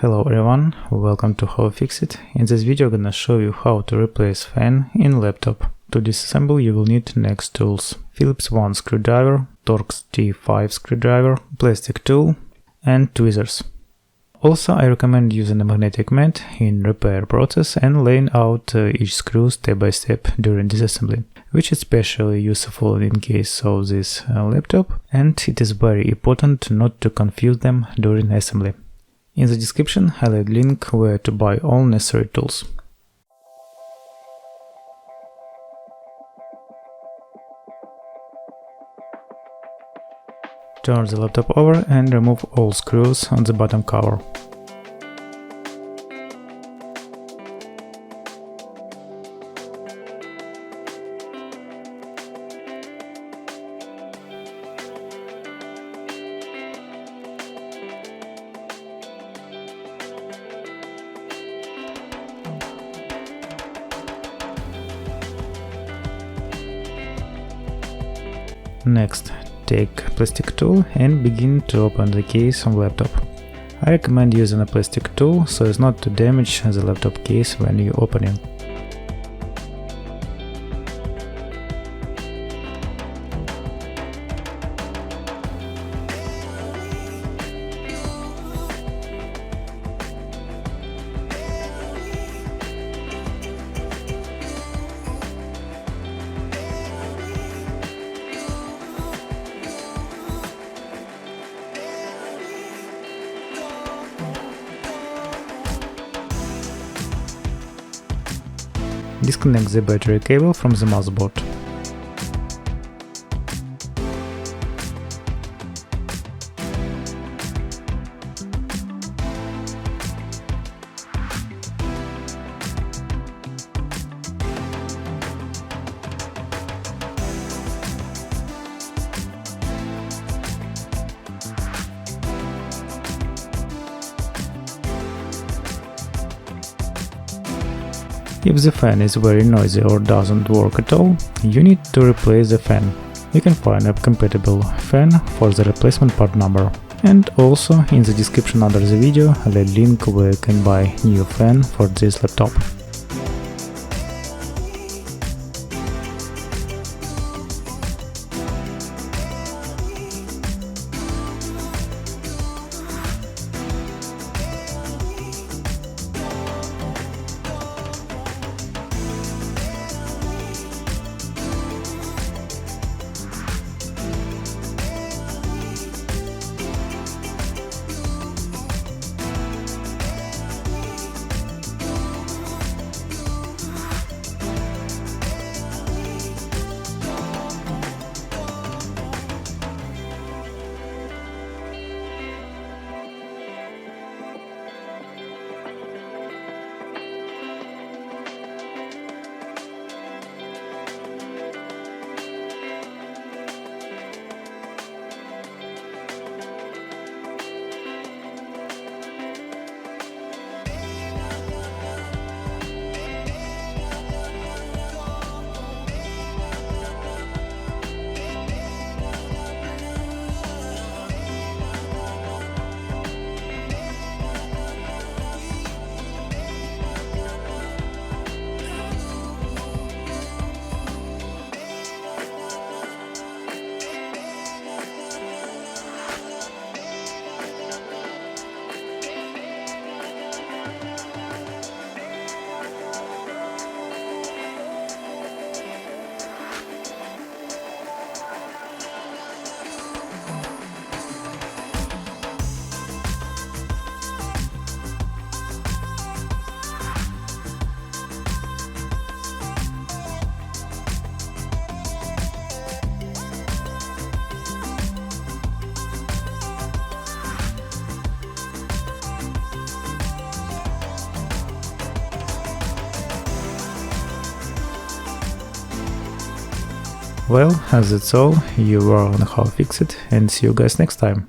Hello everyone, welcome to How-FixIT. In this video I'm gonna show you how to replace fan in laptop. To disassemble you will need next tools: Phillips 1 screwdriver, Torx T5 screwdriver, plastic tool and tweezers. Also I recommend using a magnetic mat in repair process and laying out each screw step by step during disassembly, which is especially useful in case of this laptop, and it is very important not to confuse them during assembly. In the description I'll add link where to buy all necessary tools. Turn the laptop over and remove all screws on the bottom cover. Next, take plastic tool and begin to open the case of laptop. I recommend using a plastic tool so as not to damage the laptop case when you open it. Disconnect the battery cable from the motherboard. If the fan is very noisy or doesn't work at all, you need to replace the fan. You can find a compatible fan for the replacement part number. And also in the description under the video I'll add link where you can buy new fan for this laptop. Well, that's all. You are on How-FixIT, and see you guys next time.